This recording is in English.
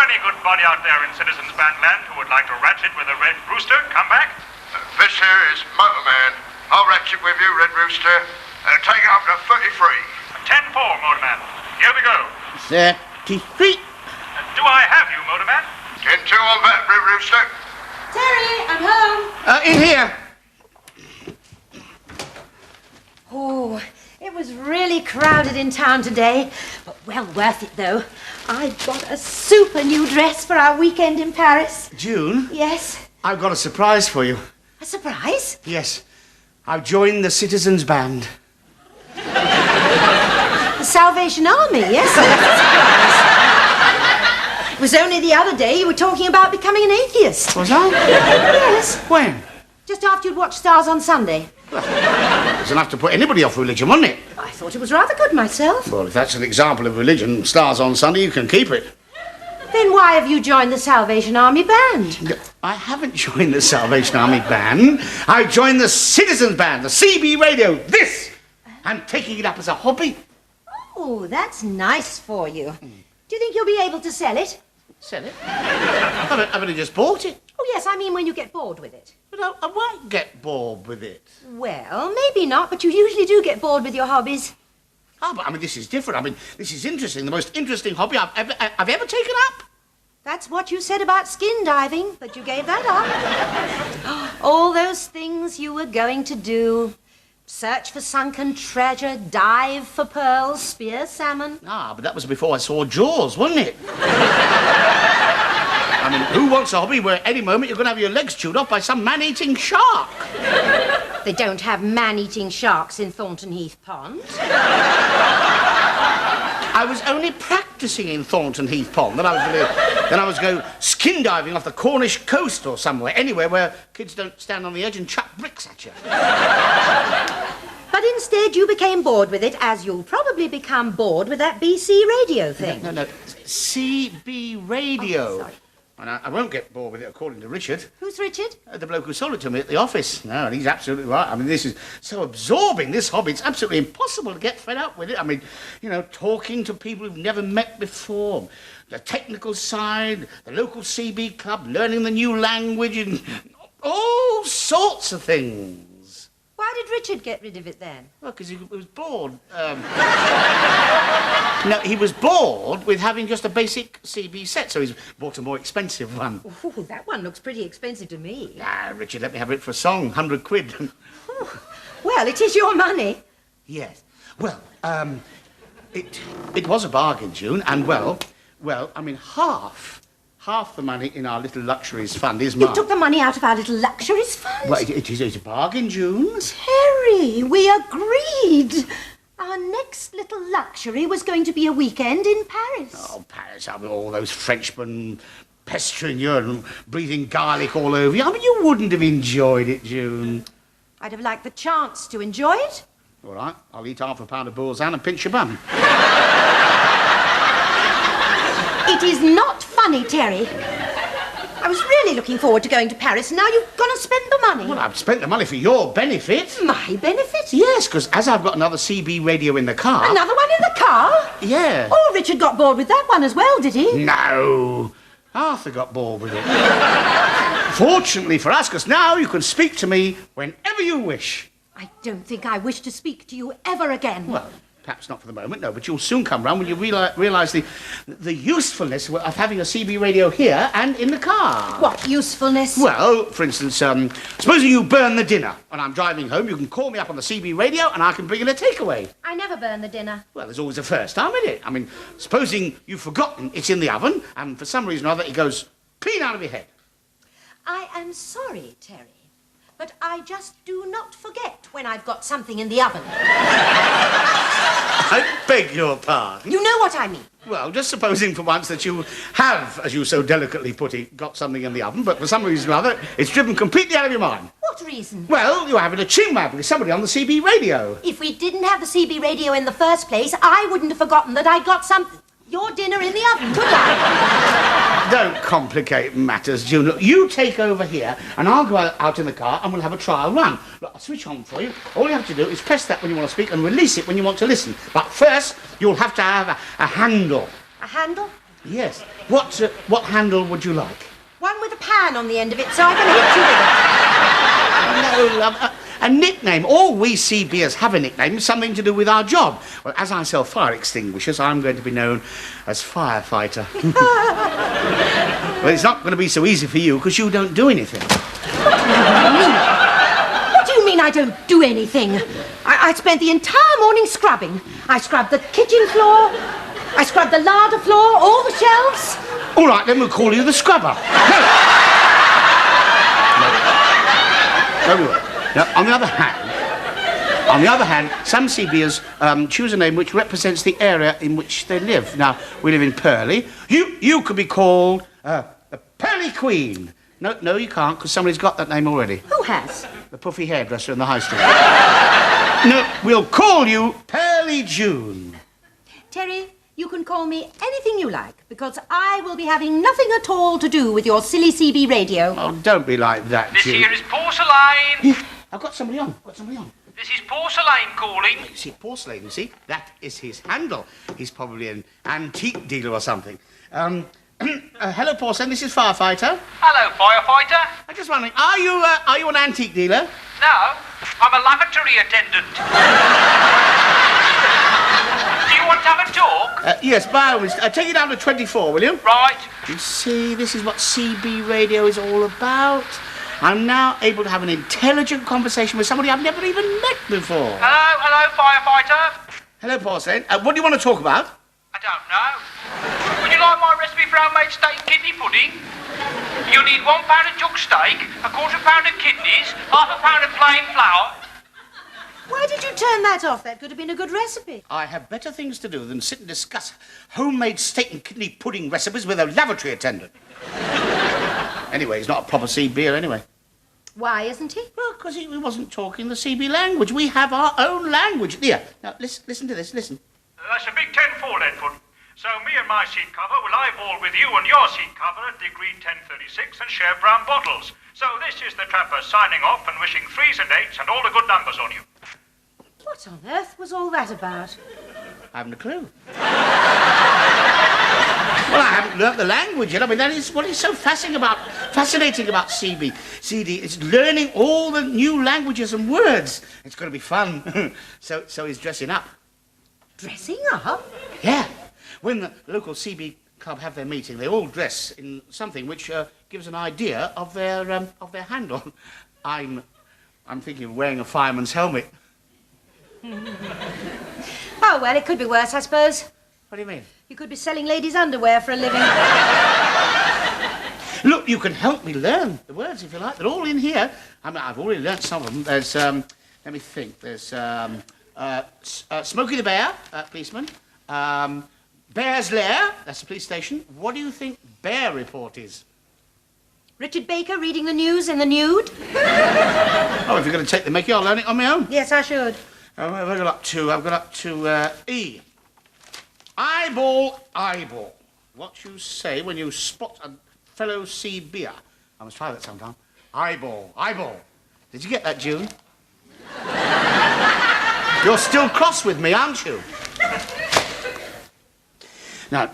any good body out there in Citizens Bandland who would like to ratchet with a Red Rooster, come back. This here is Motorman. I'll ratchet with you, Red Rooster. Take it up to 33. 10-4, Motorman. Here we go. 33. Do I have you, Motorman? 10-2 on that, Red Rooster. Terry, I'm home. In here. Oh, it was really crowded in town today, but well worth it, though. I got a super new dress for our weekend in Paris. June? Yes? I've got a surprise for you. A surprise? Yes. I've joined the Citizens Band. The Salvation Army, yes? It was only the other day you were talking about becoming an atheist. Was I? Yes. When? Just after you'd watched Stars on Sunday. Well, it was enough to put anybody off religion, wasn't it? I thought it was rather good myself. Well, if that's an example of religion, Stars on Sunday, you can keep it. Then why have you joined the Salvation Army Band? I haven't joined the Salvation Army Band. I've joined the Citizens Band, the CB Radio. This! I'm taking it up as a hobby. Oh, that's nice for you. Do you think you'll be able to sell it? Sell it? I've only just bought it. Oh, yes, I mean when you get bored with it. But I won't get bored with it. Well, maybe not, but you usually do get bored with your hobbies. Oh, but I mean, this is different. I mean, this is interesting. The most interesting hobby I've ever taken up. That's what you said about skin diving, but you gave that up. All those things you were going to do. Search for sunken treasure, dive for pearls, spear salmon. Ah, but that was before I saw Jaws, wasn't it? I mean, who wants a hobby where any moment you're going to have your legs chewed off by some man-eating shark? They don't have man-eating sharks in Thornton Heath Pond. I was only practising in Thornton Heath Pond. Then I was going skin diving off the Cornish coast or somewhere, anywhere where kids don't stand on the edge and chuck bricks at you. But instead you became bored with it, as you'll probably become bored with that BC radio thing. No. CB Radio. Oh, sorry. And I won't get bored with it, according to Richard. Who's Richard? The bloke who sold it to me at the office. No, and he's absolutely right. I mean, this is so absorbing, this hobby. It's absolutely impossible to get fed up with it. I mean, you know, talking to people who've never met before. The technical side, the local CB club, learning the new language, and all sorts of things. Why did Richard get rid of it then? Well, because he was bored. No, he was bored with having just a basic CB set, so he's bought a more expensive one. Oh, that one looks pretty expensive to me. Ah, Richard, let me have it for a song, 100 quid. Oh, well, it is your money. Yes. Well, it was a bargain, June, and well, I mean, half the money in our little luxuries fund is mine. You took the money out of our little luxuries fund? Well, it is a bargain, June. Terry, we agreed. Our next little luxury was going to be a weekend in Paris. Oh, Paris, I mean, all those Frenchmen pestering you and breathing garlic all over you. I mean, you wouldn't have enjoyed it, June. I'd have liked the chance to enjoy it. All right, I'll eat half a pound of boursin and pinch your bum. It is not funny, Terry. I was really looking forward to going to Paris, and now you've gone to spend the money. Well, I've spent the money for your benefit. My benefit? Yes, because as I've got another CB radio in the car... Another one in the car? Yeah. Oh, Richard got bored with that one as well, did he? No. Arthur got bored with it. Fortunately for us, because now you can speak to me whenever you wish. I don't think I wish to speak to you ever again. Well, perhaps not for the moment, no, but you'll soon come round when you realise the usefulness of having a CB radio here and in the car. What usefulness? Well, for instance, supposing you burn the dinner and I'm driving home, you can call me up on the CB radio and I can bring in a takeaway. I never burn the dinner. Well, there's always a first time, isn't it? I mean, supposing you've forgotten it's in the oven and for some reason or other it goes clean out of your head. I am sorry, Terry, but I just do not forget when I've got something in the oven. I beg your pardon. You know what I mean. Well, just supposing for once that you have, as you so delicately put it, got something in the oven, but for some reason or other, it's driven completely out of your mind. What reason? Well, you're having a chin-wag with somebody on the CB radio. If we didn't have the CB radio in the first place, I wouldn't have forgotten that I'd got your dinner in the oven, could I? Don't complicate matters, June. Look, you take over here, and I'll go out in the car, and we'll have a trial run. Look, I'll switch on for you. All you have to do is press that when you want to speak and release it when you want to listen. But first, you'll have to have a handle. A handle? Yes. What handle would you like? One with a pan on the end of it so I can hit you with it. No, love. A nickname. All we CBers have a nickname, something to do with our job. Well, as I sell fire extinguishers, I'm going to be known as Firefighter. Well, it's not going to be so easy for you because you don't do anything. What do you mean I don't do anything? I spent the entire morning scrubbing. I scrubbed the kitchen floor, I scrubbed the larder floor, all the shelves. All right, then we'll call you the Scrubber. No. Now, on the other hand, some CBers choose a name which represents the area in which they live. Now, we live in Purley. You could be called the Purley Queen. No, you can't, because somebody's got that name already. Who has? The puffy hairdresser in the high street. No, we'll call you Pearly June. Terry, you can call me anything you like, because I will be having nothing at all to do with your silly CB radio. Oh, don't be like that, This June. here is porcelain. Yeah, I've got somebody on. This is porcelain calling. You see, porcelain, you see? That is his handle. He's probably an antique dealer or something. Hello, porcelain, this is Firefighter. Hello, firefighter. I'm just wondering, are you an antique dealer? No, I'm a lavatory attendant. Do you want to have a talk? Yes, by all means. Take it down to 24, will you? Right. You see, this is what CB radio is all about. I'm now able to have an intelligent conversation with somebody I've never even met before. Hello, firefighter. Hello, porcelain. What do you want to talk about? I don't know. Would you like my recipe for homemade steak and kidney pudding? You'll need 1 pound of chuck steak, a quarter pound of kidneys, half a pound of plain flour. Why did you turn that off? That could have been a good recipe. I have better things to do than sit and discuss homemade steak and kidney pudding recipes with a lavatory attendant. Anyway, he's not a proper CBer anyway. Why isn't he? Well, because he wasn't talking the CB language. We have our own language. Here, now listen to this, listen. That's a big 10-4, Leadfoot. So me and my seat cover will eyeball with you and your seat cover at degree 1036 and share brown bottles. So this is the trapper signing off and wishing 3s and 8s and all the good numbers on you. What on earth was all that about? I haven't a clue. Well, I haven't learnt the language yet. I mean, that is what is so fascinating about CB. CD is learning all the new languages and words. It's going to be fun. So he's dressing up. Dressing up? Yeah. When the local CB club have their meeting, they all dress in something which gives an idea of their handle. I'm thinking of wearing a fireman's helmet. Oh, well, it could be worse, I suppose. What do you mean? You could be selling ladies' underwear for a living. Look, you can help me learn the words if you like. They're all in here. I mean, I've already learnt some of them. There's, let me think. There's Smokey the Bear, policeman. Bear's Lair, that's the police station. What do you think Bear Report is? Richard Baker reading the news in the nude? Oh, if you're going to take the mickey, I'll learn it on my own. Yes, I should. What have I got up to? I've got up to E. Eyeball, eyeball. What you say when you spot a fellow CBer. I must try that sometime. Eyeball, eyeball. Did you get that, June? You're still cross with me, aren't you? Now,